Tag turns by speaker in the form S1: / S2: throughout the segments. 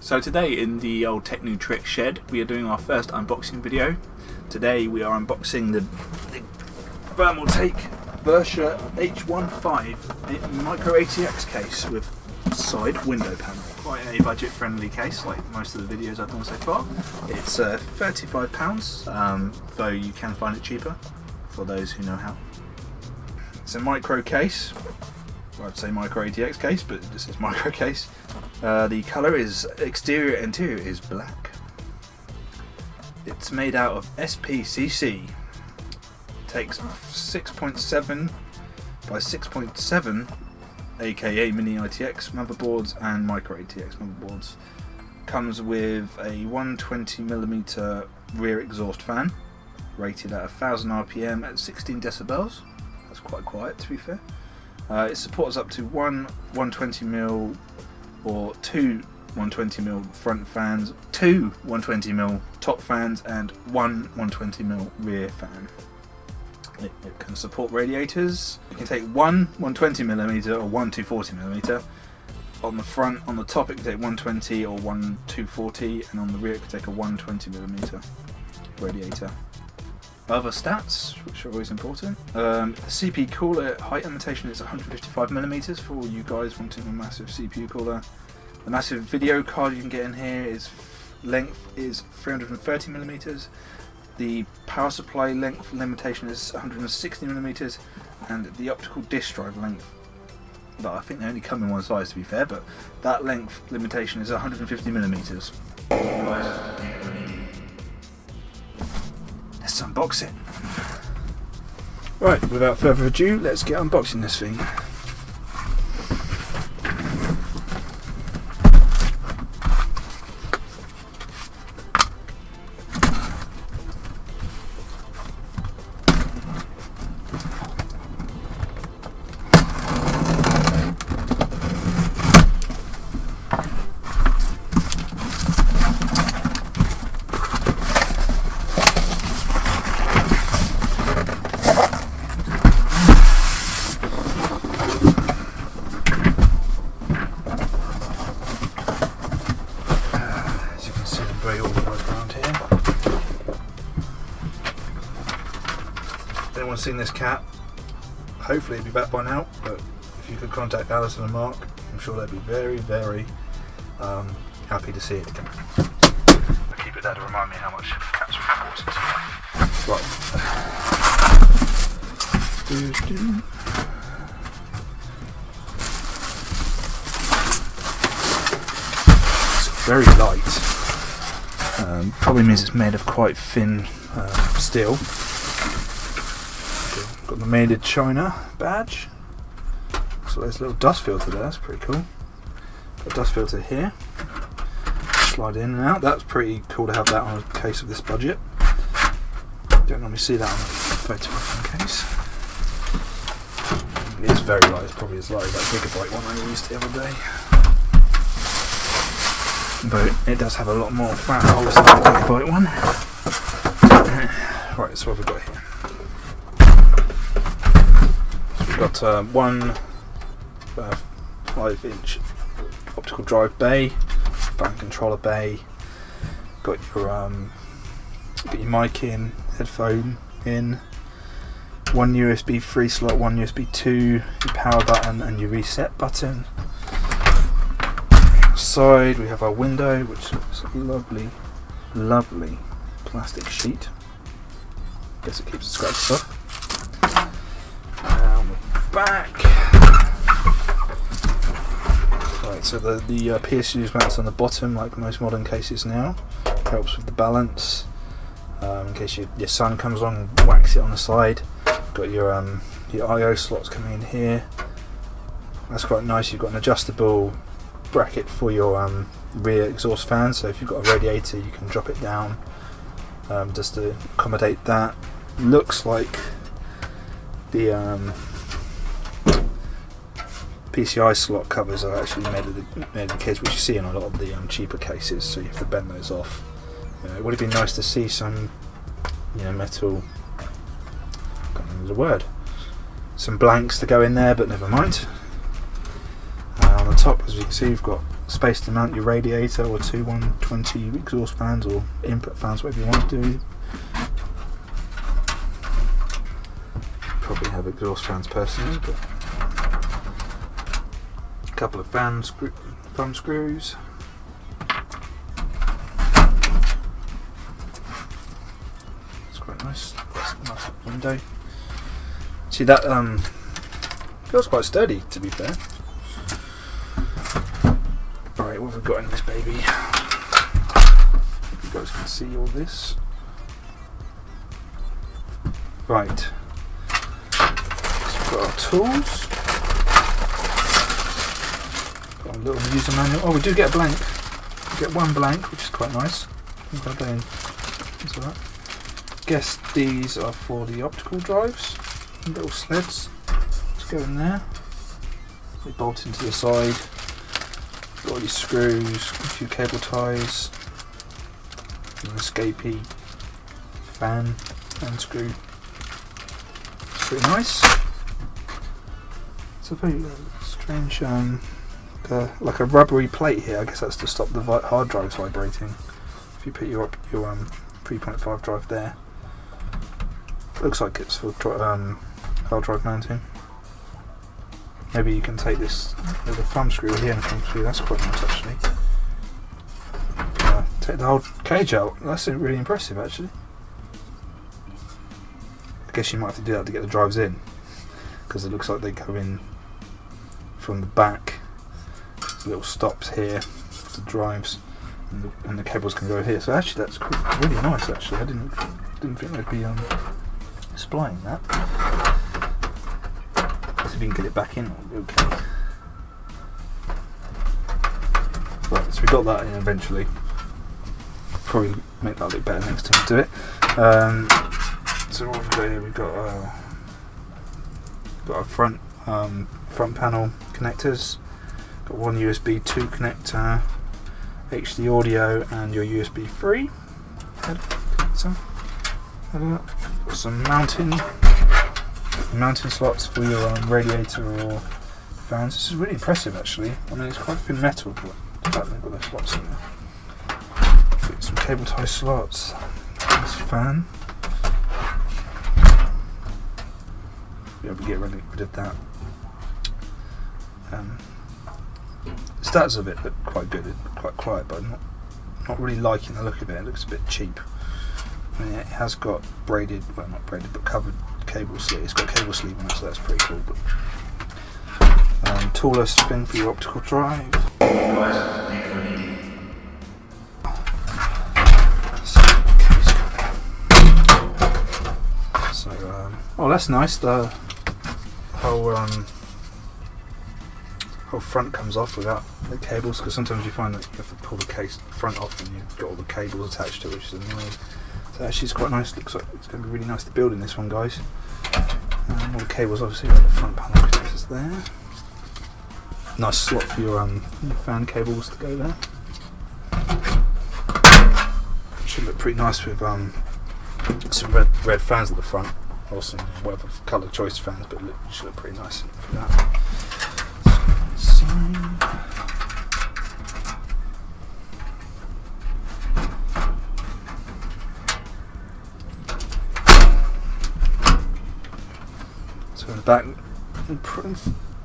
S1: So today in the old Tech New Trick shed we are doing our first unboxing video. Today we are unboxing the Thermaltake Versa H15 micro ATX case with side window panel. Quite a budget friendly case like most of the videos I've done so far. It's £35, though you can find it cheaper for those who know how. It's a micro case. Well, I'd say micro ATX case, but this is micro case. The colour is exterior and interior is black. It's made out of SPCC. Takes 6.7 by 6.7 aka mini ATX motherboards and micro ATX motherboards. Comes with a 120mm rear exhaust fan, rated at 1000 RPM at 16 decibels. That's quite quiet, to be fair. It supports up to one 120mm or two 120mm front fans, two 120mm top fans, and one 120mm rear fan. It can support radiators. You can take one 120mm or one 240mm. On the front, on the top, it can take 120 or one 240, and on the rear, it can take a 120mm radiator. Other stats, which are always important. The CPU cooler height limitation is 155mm for all you guys wanting a massive CPU cooler. The massive video card you can get in here is length is 330mm. The power supply length limitation is 160mm, and the optical disk drive length, well, I think they only come in one size to be fair, but that length limitation is 150mm. Let's unbox it. Right, without further ado, let's get unboxing this thing. Very organised around here. If anyone's seen this cat, hopefully it'll be back by now, but if you could contact Alison and Mark, I'm sure they'd be very, very happy to see it again. I'll keep it there to remind me how much cats were important to me. Right. It's very light. Probably means it's made of quite thin steel. Got the Made in China badge. So there's a little dust filter there, that's pretty cool. Got a dust filter here. Slide in and out, that's pretty cool to have that on a case of this budget. Don't normally see that on a photograph case. It is very light, it's probably as light as that gigabyte one I used the other day. But it does have a lot more fat holes than the gigabyte one. Right, so what have we got here? So we've got one 5-inch optical drive bay, fan controller bay. Got your mic in, headphone in, one USB 3 slot, one USB 2, your power button, and your reset button. Side we have our window, which is a lovely plastic sheet. Guess it keeps the scratches off. On the back, right, so the PSU is mounted on the bottom like most modern cases now. Helps with the balance in case your son comes along and whacks it on the side. Got your I/O slots coming in here. That's quite nice. You've got an adjustable bracket for your rear exhaust fan, so if you've got a radiator you can drop it down just to accommodate that. Looks like the PCI slot covers are actually made of the case, which you see in a lot of the cheaper cases, so you have to bend those off. It would have been nice to see some metal, I can't remember the word, some blanks to go in there, but never mind. On the top, as you can see, you've got space to mount your radiator or two 120 exhaust fans or input fans, whatever you want to do. Probably have exhaust fans personally, but a couple of thumb screws. It's quite nice. Nice window. See that feels quite sturdy, to be fair. Right, what have we got in this baby? You guys can see all this. Right. Got our tools. Got a little user manual. Oh, we do get a blank. We get one blank, which is quite nice. Guess these are for the optical drives. Little sleds. Let's go in there. They bolt into the side. Got all these screws, a few cable ties, an escapee, fan, and screw. It's pretty nice. It's a very strange, like a rubbery plate here. I guess that's to stop the hard drives vibrating. If you put your 3.5 drive there, looks like it's for hard drive mounting. Maybe you can take this with a thumb screw here and a thumb screw. That's quite nice actually. Take the whole cage out. That's really impressive actually. I guess you might have to do that to get the drives in, because it looks like they go in from the back. There's little stops here for the drives, and the cables can go here. So actually, that's really nice. Actually, I didn't think they'd be displaying that. Let's see if we can get it back in. Okay. Right, so we got that in eventually. Probably make that look better next time we do it. So what we've got here, we've got our front panel connectors. Got one USB 2 connector, HD audio, and your USB 3. Got some mounting slots for your radiator or fans. This is really impressive actually. I mean, it's quite thin metal, but the fact they've got those slots in there. Got some cable tie slots. This fan. Be able to get rid of that. The stats of it look quite good, quite quiet, but I'm not really liking the look of it. It looks a bit cheap. I mean, it has got braided, well not braided, but covered cable sleeve. It's got cable sleeve on it, so that's pretty cool. But toolless thing for your optical drive. Oh, that's nice. The whole front comes off without the cables, because sometimes you find that you have to pull the front off and you've got all the cables attached to it, which is annoying. So actually it's quite nice. Looks like it's going to be really nice to build in this one, guys. All the cables obviously are the front panel connectors there. Nice slot for your fan cables to go there. Should look pretty nice with some red fans at the front, or some whatever colour choice fans, but it should look pretty nice for that. So in the back,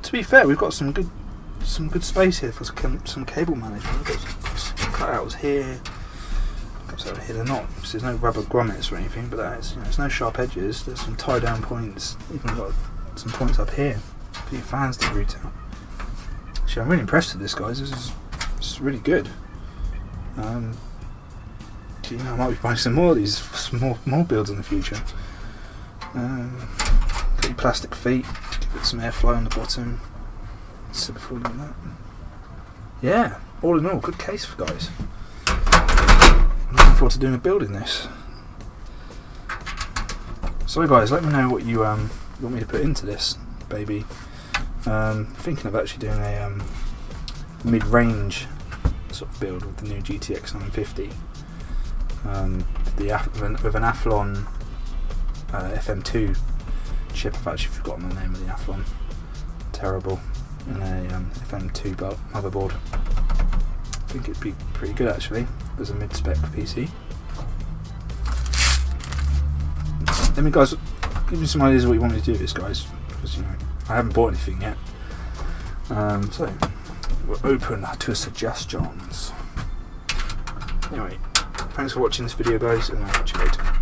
S1: to be fair, we've got some good space here for some cable management. We've got some cutouts here. So here they're not. So there's no rubber grommets or anything, but that is, there's no sharp edges. There's some tie down points. Even got some points up here for your fans to route out. Actually, I'm really impressed with this, guys. This is really good. I might be buying some more of these, more builds in the future. Got your plastic feet, give it some airflow on the bottom. So before doing that, yeah. All in all, good case for guys. I'm looking forward to doing a build in this. So guys, let me know what you want me to put into this baby. Thinking of actually doing a mid-range sort of build with the new GTX 950, with an Athlon FM2 chip. I've actually forgotten the name of the Athlon. Terrible. And a FM2 motherboard. think it'd be pretty good actually as a mid-spec PC. Let me guys give me some ideas of what you want me to do with this, guys, because I haven't bought anything yet. So we're open to suggestions. Anyway, thanks for watching this video, guys, and I'll catch you later.